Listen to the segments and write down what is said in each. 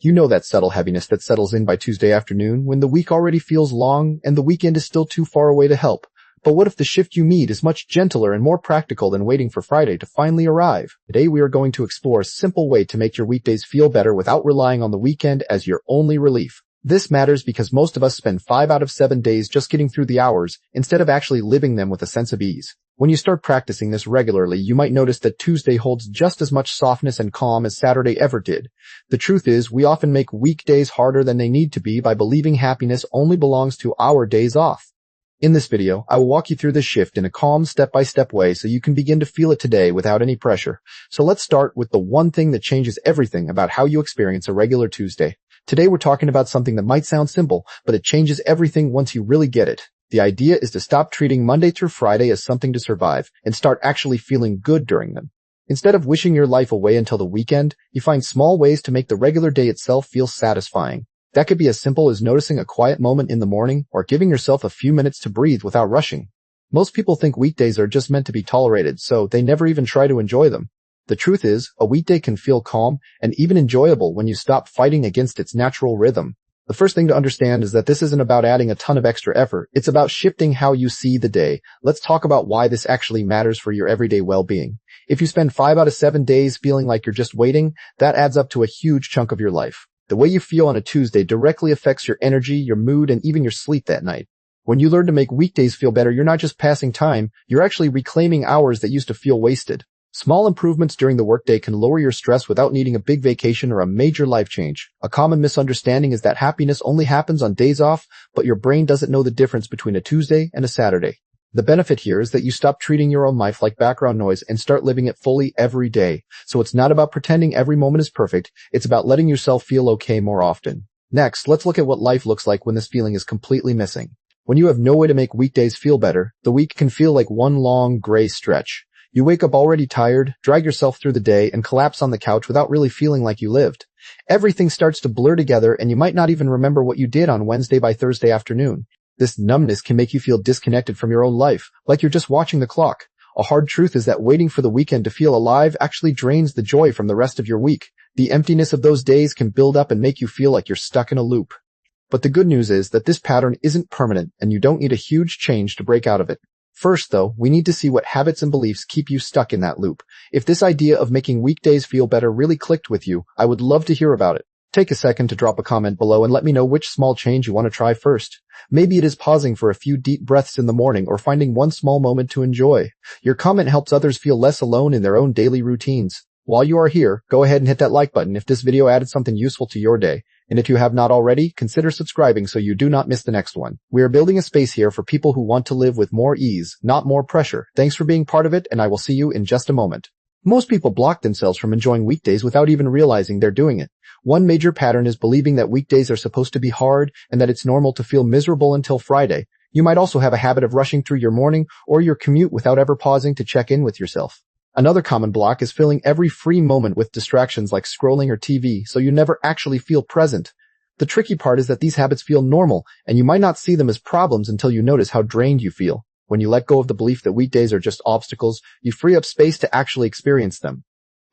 You know that subtle heaviness that settles in by Tuesday afternoon when the week already feels long and the weekend is still too far away to help. But what if the shift you need is much gentler and more practical than waiting for Friday to finally arrive? Today we are going to explore a simple way to make your weekdays feel better without relying on the weekend as your only relief. This matters because most of us spend 5 out of 7 days just getting through the hours instead of actually living them with a sense of ease. When you start practicing this regularly, you might notice that Tuesday holds just as much softness and calm as Saturday ever did. The truth is, we often make weekdays harder than they need to be by believing happiness only belongs to our days off. In this video, I will walk you through this shift in a calm, step-by-step way so you can begin to feel it today without any pressure. So let's start with the one thing that changes everything about how you experience a regular Tuesday. Today we're talking about something that might sound simple, but it changes everything once you really get it. The idea is to stop treating Monday through Friday as something to survive and start actually feeling good during them. Instead of wishing your life away until the weekend, you find small ways to make the regular day itself feel satisfying. That could be as simple as noticing a quiet moment in the morning or giving yourself a few minutes to breathe without rushing. Most people think weekdays are just meant to be tolerated, so they never even try to enjoy them. The truth is, a weekday can feel calm and even enjoyable when you stop fighting against its natural rhythm. The first thing to understand is that this isn't about adding a ton of extra effort. It's about shifting how you see the day. Let's talk about why this actually matters for your everyday well-being. If you spend 5 out of 7 days feeling like you're just waiting, that adds up to a huge chunk of your life. The way you feel on a Tuesday directly affects your energy, your mood, and even your sleep that night. When you learn to make weekdays feel better, you're not just passing time, you're actually reclaiming hours that used to feel wasted. Small improvements during the workday can lower your stress without needing a big vacation or a major life change. A common misunderstanding is that happiness only happens on days off, but your brain doesn't know the difference between a Tuesday and a Saturday. The benefit here is that you stop treating your own life like background noise and start living it fully every day. So it's not about pretending every moment is perfect, it's about letting yourself feel okay more often. Next, let's look at what life looks like when this feeling is completely missing. When you have no way to make weekdays feel better, the week can feel like one long gray stretch. You wake up already tired, drag yourself through the day, and collapse on the couch without really feeling like you lived. Everything starts to blur together, and you might not even remember what you did on Wednesday by Thursday afternoon. This numbness can make you feel disconnected from your own life, like you're just watching the clock. A hard truth is that waiting for the weekend to feel alive actually drains the joy from the rest of your week. The emptiness of those days can build up and make you feel like you're stuck in a loop. But the good news is that this pattern isn't permanent, and you don't need a huge change to break out of it. First, though, we need to see what habits and beliefs keep you stuck in that loop. If this idea of making weekdays feel better really clicked with you, I would love to hear about it. Take a second to drop a comment below and let me know which small change you want to try first. Maybe it is pausing for a few deep breaths in the morning or finding one small moment to enjoy. Your comment helps others feel less alone in their own daily routines. While you are here, go ahead and hit that like button if this video added something useful to your day. And if you have not already, consider subscribing so you do not miss the next one. We are building a space here for people who want to live with more ease, not more pressure. Thanks for being part of it, and I will see you in just a moment. Most people block themselves from enjoying weekdays without even realizing they're doing it. One major pattern is believing that weekdays are supposed to be hard and that it's normal to feel miserable until Friday. You might also have a habit of rushing through your morning or your commute without ever pausing to check in with yourself. Another common block is filling every free moment with distractions like scrolling or TV, so you never actually feel present. The tricky part is that these habits feel normal, and you might not see them as problems until you notice how drained you feel. When you let go of the belief that weekdays are just obstacles, you free up space to actually experience them.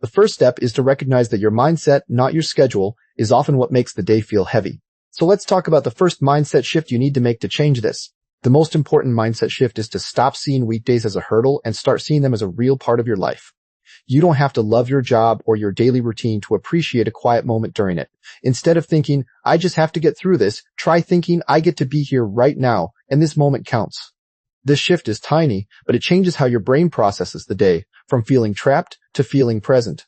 The first step is to recognize that your mindset, not your schedule, is often what makes the day feel heavy. So let's talk about the first mindset shift you need to make to change this. The most important mindset shift is to stop seeing weekdays as a hurdle and start seeing them as a real part of your life. You don't have to love your job or your daily routine to appreciate a quiet moment during it. Instead of thinking, I just have to get through this, try thinking, I get to be here right now, and this moment counts. This shift is tiny, but it changes how your brain processes the day, from feeling trapped to feeling present.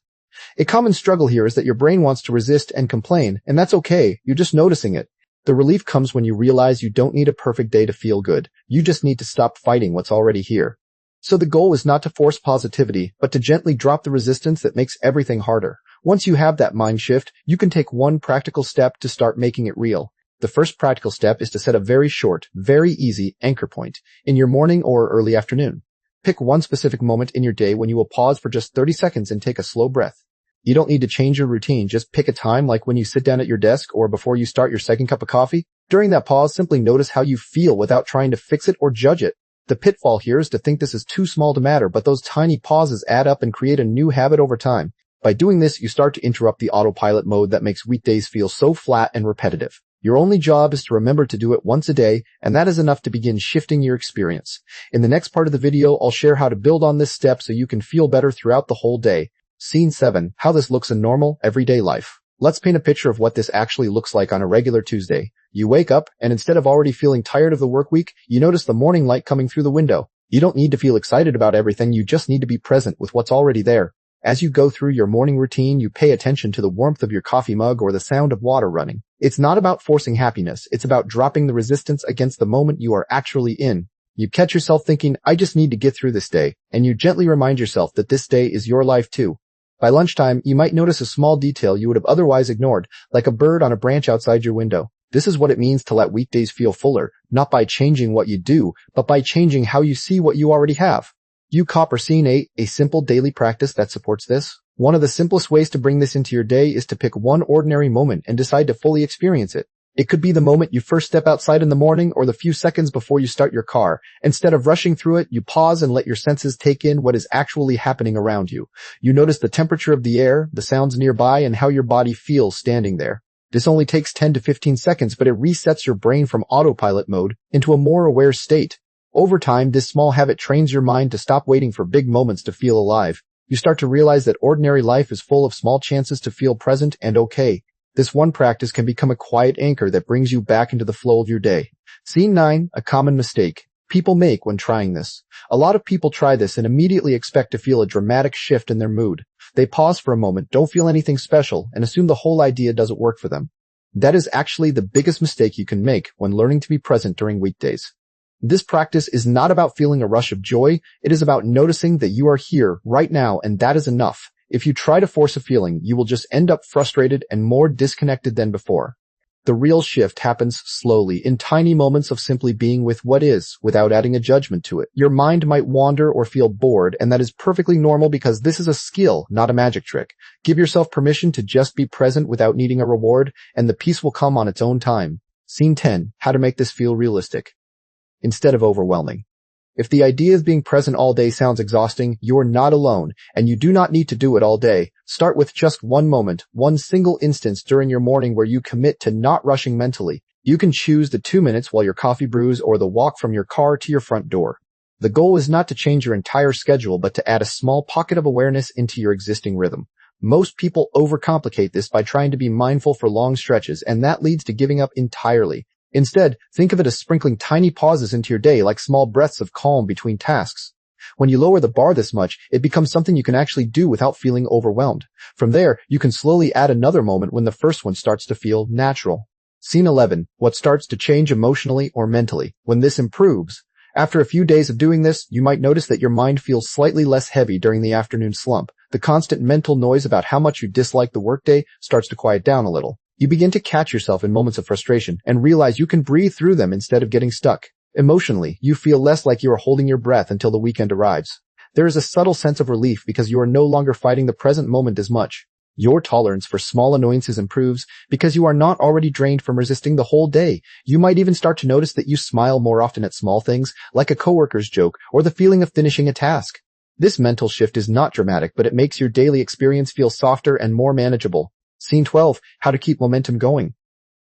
A common struggle here is that your brain wants to resist and complain, and that's okay, you're just noticing it. The relief comes when you realize you don't need a perfect day to feel good. You just need to stop fighting what's already here. So the goal is not to force positivity, but to gently drop the resistance that makes everything harder. Once you have that mind shift, you can take one practical step to start making it real. The first practical step is to set a very short, very easy anchor point in your morning or early afternoon. Pick one specific moment in your day when you will pause for just 30 seconds and take a slow breath. You don't need to change your routine, just pick a time like when you sit down at your desk or before you start your second cup of coffee. During that pause, simply notice how you feel without trying to fix it or judge it. The pitfall here is to think this is too small to matter, but those tiny pauses add up and create a new habit over time. By doing this, you start to interrupt the autopilot mode that makes weekdays feel so flat and repetitive. Your only job is to remember to do it once a day, and that is enough to begin shifting your experience. In the next part of the video, I'll share how to build on this step so you can feel better throughout the whole day. Scene 7. How this looks in normal, everyday life. Let's paint a picture of what this actually looks like on a regular Tuesday. You wake up, and instead of already feeling tired of the work week, you notice the morning light coming through the window. You don't need to feel excited about everything, you just need to be present with what's already there. As you go through your morning routine, you pay attention to the warmth of your coffee mug or the sound of water running. It's not about forcing happiness, it's about dropping the resistance against the moment you are actually in. You catch yourself thinking, I just need to get through this day, and you gently remind yourself that this day is your life too. By lunchtime, you might notice a small detail you would have otherwise ignored, like a bird on a branch outside your window. This is what it means to let weekdays feel fuller, not by changing what you do, but by changing how you see what you already have. You copper scene 8, a simple daily practice that supports this. One of the simplest ways to bring this into your day is to pick one ordinary moment and decide to fully experience it. It could be the moment you first step outside in the morning or the few seconds before you start your car. Instead of rushing through it, you pause and let your senses take in what is actually happening around you. You notice the temperature of the air, the sounds nearby, and how your body feels standing there. This only takes 10 to 15 seconds, but it resets your brain from autopilot mode into a more aware state. Over time, this small habit trains your mind to stop waiting for big moments to feel alive. You start to realize that ordinary life is full of small chances to feel present and okay. This one practice can become a quiet anchor that brings you back into the flow of your day. Scene 9, a common mistake people make when trying this. A lot of people try this and immediately expect to feel a dramatic shift in their mood. They pause for a moment, don't feel anything special, and assume the whole idea doesn't work for them. That is actually the biggest mistake you can make when learning to be present during weekdays. This practice is not about feeling a rush of joy, it is about noticing that you are here right now, and that is enough. If you try to force a feeling, you will just end up frustrated and more disconnected than before. The real shift happens slowly, in tiny moments of simply being with what is, without adding a judgment to it. Your mind might wander or feel bored, and that is perfectly normal because this is a skill, not a magic trick. Give yourself permission to just be present without needing a reward, and the peace will come on its own time. Scene 10, how to make this feel realistic. Instead of overwhelming. If the idea of being present all day sounds exhausting, you're not alone, and you do not need to do it all day. Start with just one moment, one single instance during your morning where you commit to not rushing mentally. You can choose the 2 minutes while your coffee brews or the walk from your car to your front door. The goal is not to change your entire schedule, but to add a small pocket of awareness into your existing rhythm. Most people overcomplicate this by trying to be mindful for long stretches, and that leads to giving up entirely. Instead, think of it as sprinkling tiny pauses into your day like small breaths of calm between tasks. When you lower the bar this much, it becomes something you can actually do without feeling overwhelmed. From there, you can slowly add another moment when the first one starts to feel natural. Scene 11, what starts to change emotionally or mentally. When this improves, after a few days of doing this, you might notice that your mind feels slightly less heavy during the afternoon slump. The constant mental noise about how much you dislike the workday starts to quiet down a little. You begin to catch yourself in moments of frustration and realize you can breathe through them instead of getting stuck. Emotionally, you feel less like you are holding your breath until the weekend arrives. There is a subtle sense of relief because you are no longer fighting the present moment as much. Your tolerance for small annoyances improves because you are not already drained from resisting the whole day. You might even start to notice that you smile more often at small things, like a coworker's joke or the feeling of finishing a task. This mental shift is not dramatic, but it makes your daily experience feel softer and more manageable. Scene 12, how to keep momentum going.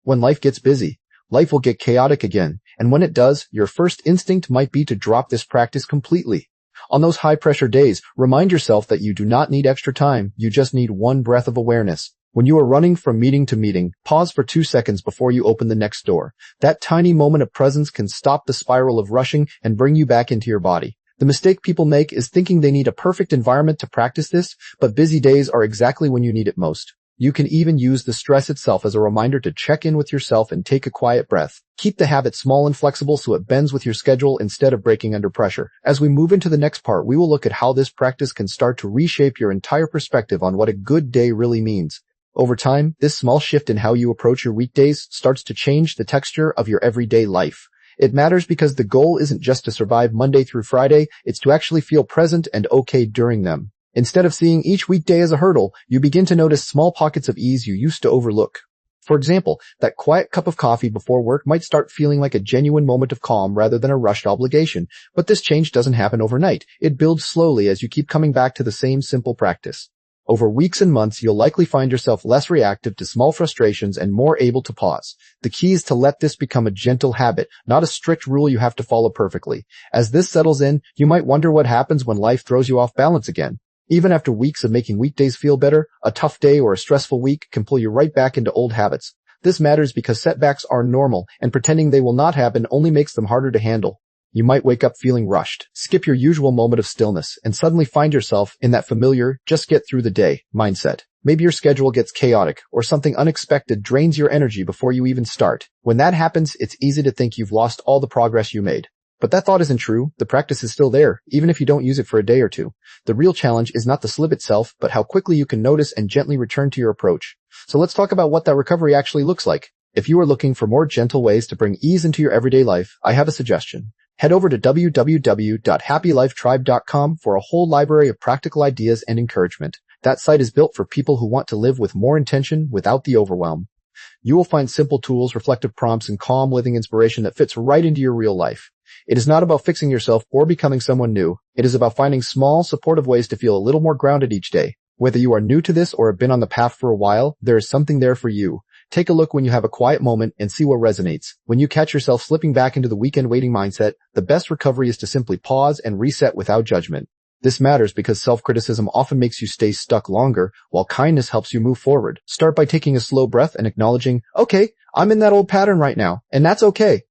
When life gets busy, life will get chaotic again, and when it does, your first instinct might be to drop this practice completely. On those high-pressure days, remind yourself that you do not need extra time, you just need one breath of awareness. When you are running from meeting to meeting, pause for 2 seconds before you open the next door. That tiny moment of presence can stop the spiral of rushing and bring you back into your body. The mistake people make is thinking they need a perfect environment to practice this, but busy days are exactly when you need it most. You can even use the stress itself as a reminder to check in with yourself and take a quiet breath. Keep the habit small and flexible so it bends with your schedule instead of breaking under pressure. As we move into the next part, we will look at how this practice can start to reshape your entire perspective on what a good day really means. Over time, this small shift in how you approach your weekdays starts to change the texture of your everyday life. It matters because the goal isn't just to survive Monday through Friday, it's to actually feel present and okay during them. Instead of seeing each weekday as a hurdle, you begin to notice small pockets of ease you used to overlook. For example, that quiet cup of coffee before work might start feeling like a genuine moment of calm rather than a rushed obligation, but this change doesn't happen overnight. It builds slowly as you keep coming back to the same simple practice. Over weeks and months, you'll likely find yourself less reactive to small frustrations and more able to pause. The key is to let this become a gentle habit, not a strict rule you have to follow perfectly. As this settles in, you might wonder what happens when life throws you off balance again. Even after weeks of making weekdays feel better, a tough day or a stressful week can pull you right back into old habits. This matters because setbacks are normal, and pretending they will not happen only makes them harder to handle. You might wake up feeling rushed, skip your usual moment of stillness, and suddenly find yourself in that familiar, just get through the day mindset. Maybe your schedule gets chaotic, or something unexpected drains your energy before you even start. When that happens, it's easy to think you've lost all the progress you made. But that thought isn't true. The practice is still there, even if you don't use it for a day or two. The real challenge is not the slip itself, but how quickly you can notice and gently return to your approach. So let's talk about what that recovery actually looks like. If you are looking for more gentle ways to bring ease into your everyday life, I have a suggestion. Head over to www.happylifetribe.com for a whole library of practical ideas and encouragement. That site is built for people who want to live with more intention without the overwhelm. You will find simple tools, reflective prompts, and calm living inspiration that fits right into your real life. It is not about fixing yourself or becoming someone new. It is about finding small, supportive ways to feel a little more grounded each day. Whether you are new to this or have been on the path for a while, there is something there for you. Take a look when you have a quiet moment and see what resonates. When you catch yourself slipping back into the weekend waiting mindset, the best recovery is to simply pause and reset without judgment. This matters because self-criticism often makes you stay stuck longer, while kindness helps you move forward. Start by taking a slow breath and acknowledging, okay, I'm in that old pattern right now, and that's okay.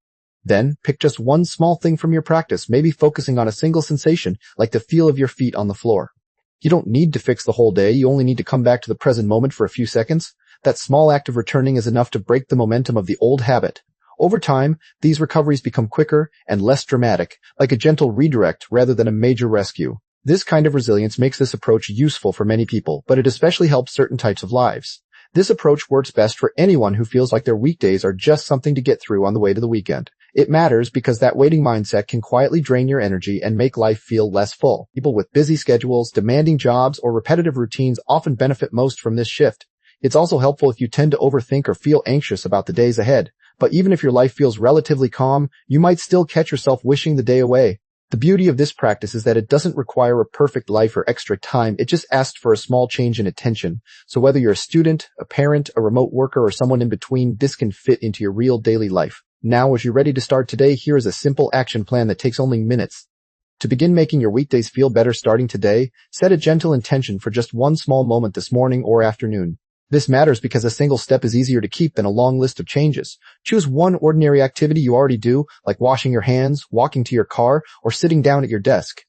Then, pick just one small thing from your practice, maybe focusing on a single sensation, like the feel of your feet on the floor. You don't need to fix the whole day, you only need to come back to the present moment for a few seconds. That small act of returning is enough to break the momentum of the old habit. Over time, these recoveries become quicker and less dramatic, like a gentle redirect rather than a major rescue. This kind of resilience makes this approach useful for many people, but it especially helps certain types of lives. This approach works best for anyone who feels like their weekdays are just something to get through on the way to the weekend. It matters because that waiting mindset can quietly drain your energy and make life feel less full. People with busy schedules, demanding jobs, or repetitive routines often benefit most from this shift. It's also helpful if you tend to overthink or feel anxious about the days ahead. But even if your life feels relatively calm, you might still catch yourself wishing the day away. The beauty of this practice is that it doesn't require a perfect life or extra time. It just asks for a small change in attention. So whether you're a student, a parent, a remote worker, or someone in between, this can fit into your real daily life. Now, as you're ready to start today, here is a simple action plan that takes only minutes. To begin making your weekdays feel better starting today, set a gentle intention for just one small moment this morning or afternoon. This matters because a single step is easier to keep than a long list of changes. Choose one ordinary activity you already do, like washing your hands, walking to your car, or sitting down at your desk.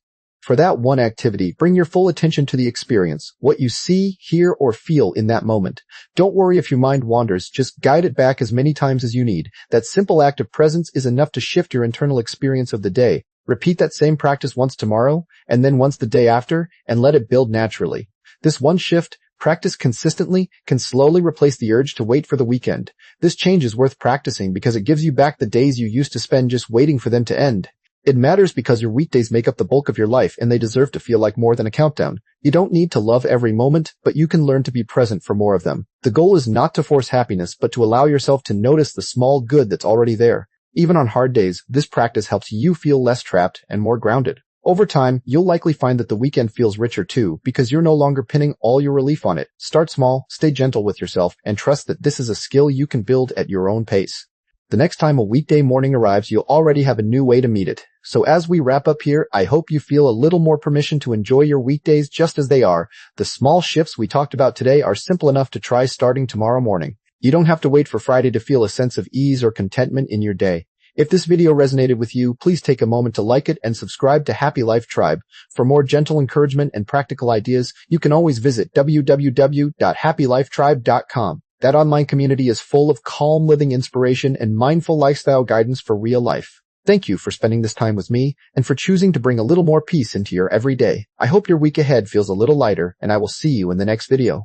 For that one activity, bring your full attention to the experience, what you see, hear, or feel in that moment. Don't worry if your mind wanders, just guide it back as many times as you need. That simple act of presence is enough to shift your internal experience of the day. Repeat that same practice once tomorrow, and then once the day after, and let it build naturally. This one shift, practice consistently, can slowly replace the urge to wait for the weekend. This change is worth practicing because it gives you back the days you used to spend just waiting for them to end. It matters because your weekdays make up the bulk of your life and they deserve to feel like more than a countdown. You don't need to love every moment, but you can learn to be present for more of them. The goal is not to force happiness, but to allow yourself to notice the small good that's already there. Even on hard days, this practice helps you feel less trapped and more grounded. Over time, you'll likely find that the weekend feels richer too, because you're no longer pinning all your relief on it. Start small, stay gentle with yourself, and trust that this is a skill you can build at your own pace. The next time a weekday morning arrives, you'll already have a new way to meet it. So as we wrap up here, I hope you feel a little more permission to enjoy your weekdays just as they are. The small shifts we talked about today are simple enough to try starting tomorrow morning. You don't have to wait for Friday to feel a sense of ease or contentment in your day. If this video resonated with you, please take a moment to like it and subscribe to Happy Life Tribe. For more gentle encouragement and practical ideas, you can always visit www.happylifetribe.com. That online community is full of calm living inspiration and mindful lifestyle guidance for real life. Thank you for spending this time with me and for choosing to bring a little more peace into your everyday. I hope your week ahead feels a little lighter, and I will see you in the next video.